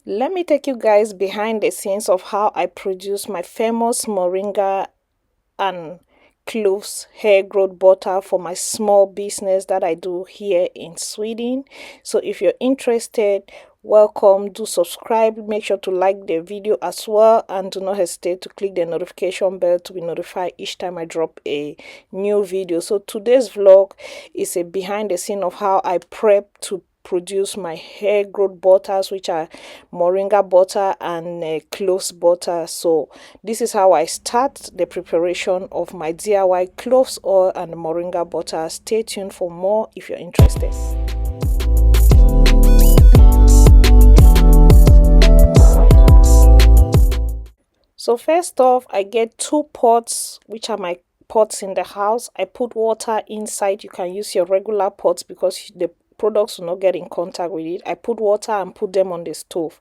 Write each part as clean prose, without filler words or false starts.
Let me take you guys behind the scenes of how I produce my famous moringa and cloves hair growth butter for my small business that I do here in Sweden. So if you're interested, welcome. Do subscribe, make sure to like the video as well, and do not hesitate to click the notification bell to be notified each time I drop a new video. So today's vlog is a behind the scene of how I prep to produce my hair growth butters, which are moringa butter and cloves butter. So this is how I start the preparation of my DIY cloves oil and moringa butter. Stay tuned for more if you're interested. So first off, I get 2 pots, which are my pots in the house. I put water inside. You can use your regular pots because the products will not get in contact with it. I put water and put them on the stove,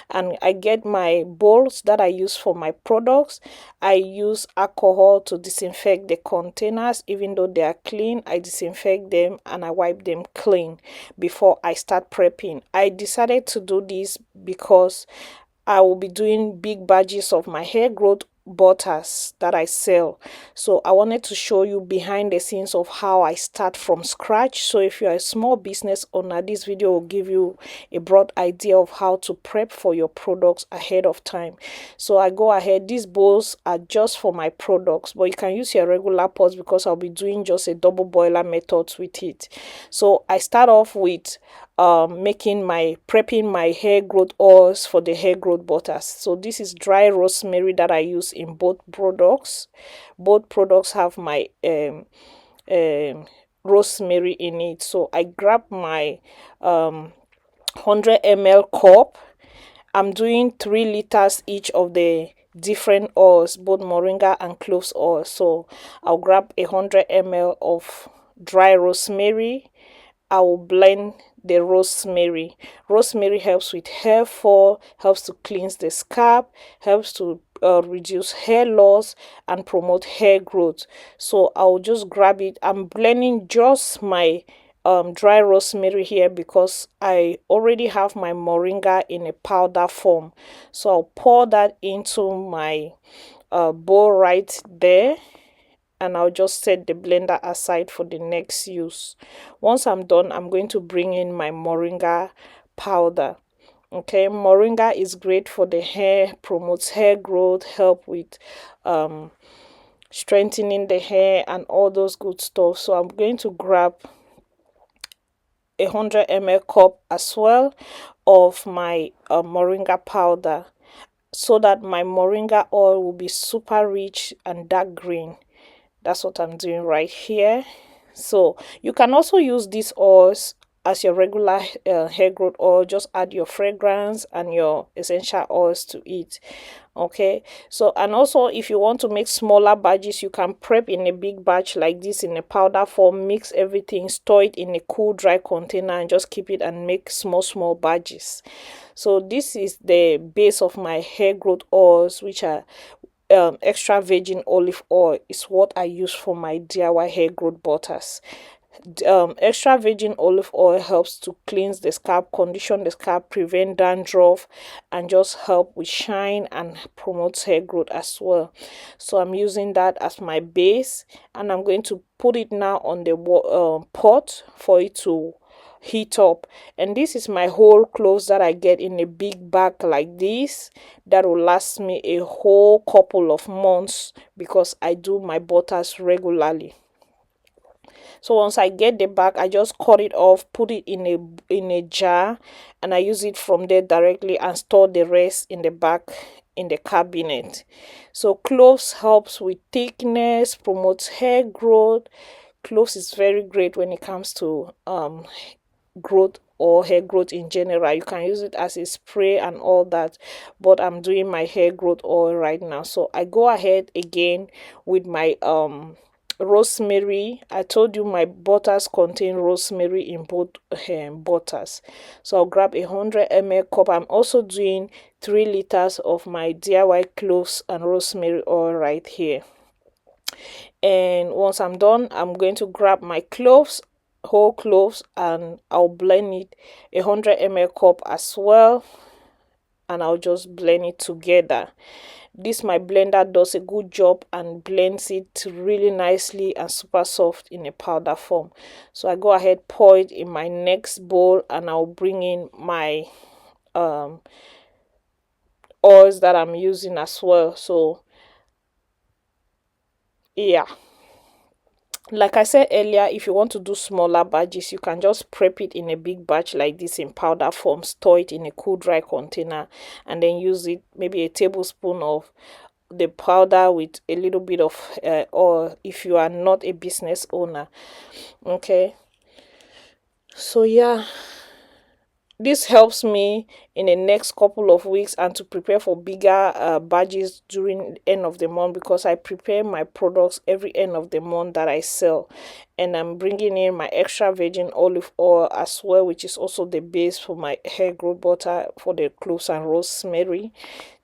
and I get my bowls that I use for my products. I use alcohol to disinfect the containers. Even though they are clean, I disinfect them and I wipe them clean before I start prepping. I decided to do this because I will be doing big batches of my hair growth butters that I sell. So I wanted to show you behind the scenes of how I start from scratch. So if you're a small business owner, this video will give you a broad idea of how to prep for your products ahead of time. So I go ahead. These bowls are just for my products, but you can use your regular pots because I'll be doing just a double boiler method with it. So I start off with prepping my hair growth oils for the hair growth butters. So this is dry rosemary that I use in both products. Both products have my rosemary in it. So I grab my 100 ml cup. I'm doing 3 liters each of the different oils, both moringa and cloves oil. So I'll grab 100 ml of dry rosemary. I will blend the rosemary. Rosemary helps with hair fall, helps to cleanse the scalp, helps to reduce hair loss and promote hair growth. So I'll just grab it. I'm blending just my dry rosemary here because I already have my moringa in a powder form. So I'll pour that into my bowl right there, and I'll just set the blender aside for the next use. Once I'm done, I'm going to bring in my moringa powder. Okay, moringa is great for the hair, promotes hair growth, help with strengthening the hair and all those good stuff. So I'm going to grab 100 ml cup as well of my moringa powder, so that my moringa oil will be super rich and dark green. That's what I'm doing right here. So you can also use these oils as your regular hair growth oil. Just add your fragrance and your essential oils to it. Okay, so and also if you want to make smaller batches, you can prep in a big batch like this in a powder form, mix everything, store it in a cool dry container, and just keep it and make small batches. So this is the base of my hair growth oils, which are extra virgin olive oil is what I use for my DIY hair growth butters. Extra virgin olive oil helps to cleanse the scalp, condition the scalp, prevent dandruff, and just help with shine and promotes hair growth as well. So I'm using that as my base, and I'm going to put it now on the pot for it to heat up. And this is my whole cloves that I get in a big bag like this, that will last me a whole couple of months because I do my butters regularly. So once I get the bag, I just cut it off, put it in a jar, and I use it from there directly and store the rest in the back in the cabinet. So cloves helps with thickness, promotes hair growth. Cloves is very great when it comes to growth or hair growth in general. You can use it as a spray and all that, but I'm doing my hair growth oil right now. So I go ahead again with my rosemary. I told you my butters contain rosemary in both butters. So I'll grab 100 ml cup. I'm also doing 3 liters of my DIY cloves and rosemary oil right here. And once I'm done, I'm going to grab my cloves, whole cloves, and I'll blend it 100 ml cup as well. and I'll just blend it together. This my blender does a good job and blends it really nicely and super soft in a powder form. So I go ahead, pour it in my next bowl, and I'll bring in my oils that I'm using as well. So yeah, like I said earlier, if you want to do smaller batches, you can just prep it in a big batch like this in powder form, store it in a cool dry container, and then use it, maybe a tablespoon of the powder with a little bit of oil if you are not a business owner. Okay, so yeah, this helps me in the next couple of weeks and to prepare for bigger batches during the end of the month, because I prepare my products every end of the month that I sell. And I'm bringing in my extra virgin olive oil as well, which is also the base for my hair growth butter for the cloves and rosemary.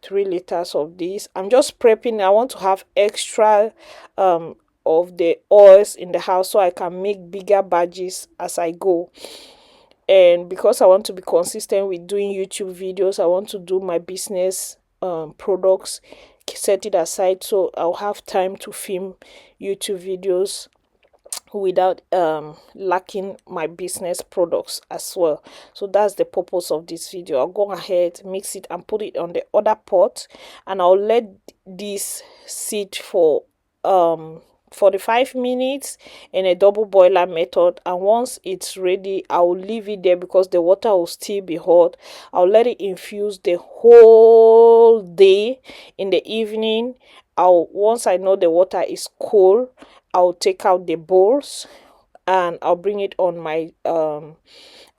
3 liters of this. I'm just prepping. I want to have extra of the oils in the house so I can make bigger batches as I go. And because I want to be consistent with doing YouTube videos, I want to do my business products, set it aside so I'll have time to film YouTube videos without lacking my business products as well. So that's the purpose of this video. I'll go ahead, mix it, and put it on the other pot, and I'll let this sit for 45 minutes in a double boiler method. And once it's ready, I'll leave it there because the water will still be hot. I'll let it infuse the whole day. In the evening, once I know the water is cold, I'll take out the bowls and I'll bring it on my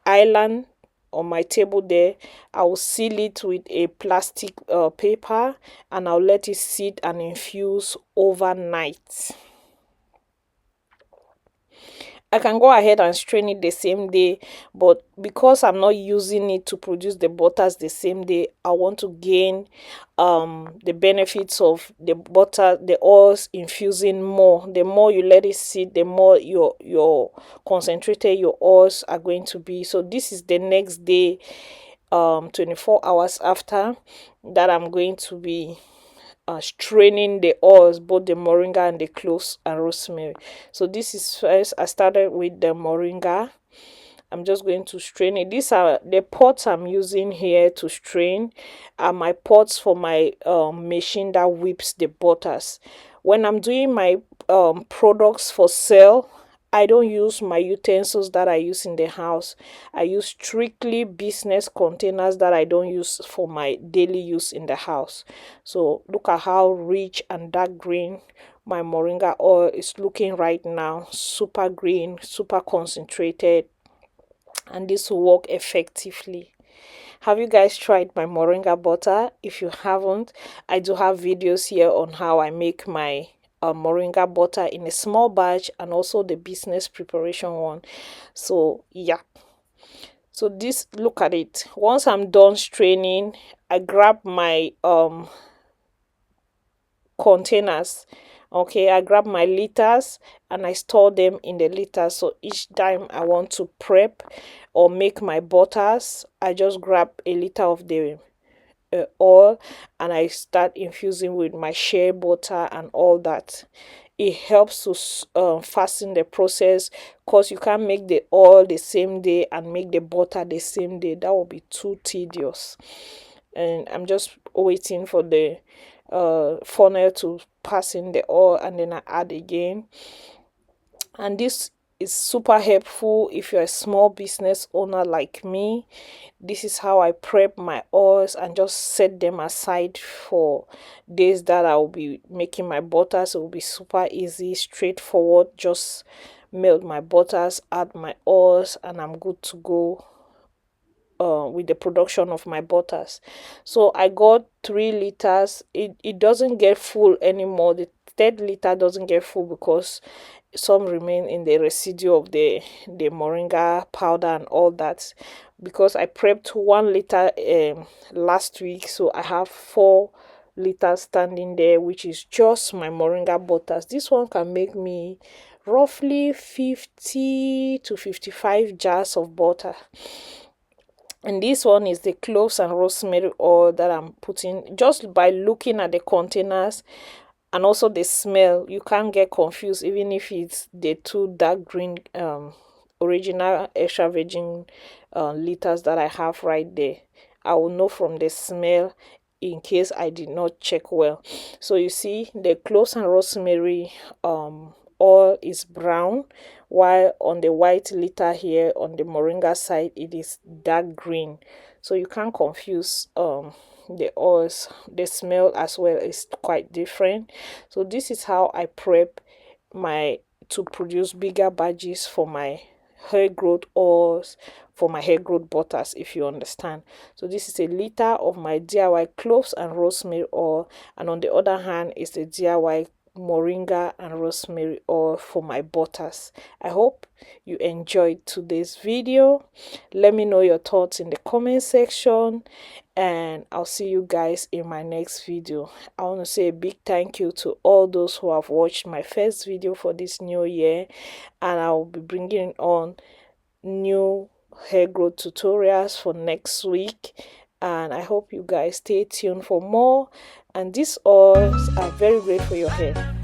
island on my table there. I'll seal it with a plastic paper, and I'll let it sit and infuse overnight. I can go ahead and strain it the same day, but because I'm not using it to produce the butters the same day, I want to gain the benefits of the butter, the oils infusing more. The more you let it sit, the more your concentrated your oils are going to be. So this is the next day, 24 hours after that, I'm going to be straining the oils, both the moringa and the cloves and rosemary. So this is first, I started with the moringa. I'm just going to strain it. These are the pots I'm using here to strain, are my pots for my machine that whips the butters. When I'm doing my products for sale, I don't use my utensils that I use in the house. I use strictly business containers that I don't use for my daily use in the house. So look at how rich and dark green my moringa oil is looking right now. Super green, super concentrated, and this will work effectively. Have you guys tried my moringa butter? If you haven't, I do have videos here on how I make my moringa butter in a small batch, and also the business preparation one. So yeah, so this, look at it. Once I'm done straining, I grab my containers. Okay, I grab my liters and I store them in the liters. So each time I want to prep or make my butters, I just grab a liter of the oil and I start infusing with my shea butter and all that. It helps to fasten the process, because you can't make the oil the same day and make the butter the same day. That would be too tedious. And I'm just waiting for the funnel to pass in the oil, and then I add again. And this is super helpful if you're a small business owner like me. This is how I prep my oils and just set them aside for days that I will be making my butters. It will be super easy, straightforward. Just melt my butters, add my oils, and I'm good to go with the production of my butters. So I got 3 liters. It doesn't get full anymore. The third liter doesn't get full because some remain in the residue of the moringa powder and all that, because I prepped 1 liter last week. So I have 4 liters standing there, which is just my moringa butters. This one can make me roughly 50 to 55 jars of butter. And this one is the cloves and rosemary oil that I'm putting. Just by looking at the containers and also the smell, you can't get confused even if it's the two dark green original extra virgin liters that I have right there. I will know from the smell in case I did not check well. So you see the cloves and rosemary oil is brown, while on the white liter here on the moringa side it is dark green. So you can't confuse the oils. The smell as well is quite different. So this is how I prep my to produce bigger badges for my hair growth oils, for my hair growth butters, if you understand. So this is a liter of my DIY cloves and rosemary oil, and on the other hand is the DIY moringa and rosemary oil for my butters. I hope you enjoyed today's video. Let me know your thoughts in the comment section, and I'll see you guys in my next video. I want to say a big thank you to all those who have watched my first video for this new year, and I will be bringing on new hair growth tutorials for next week, and I hope you guys stay tuned for more. And these oils are very great for your hair.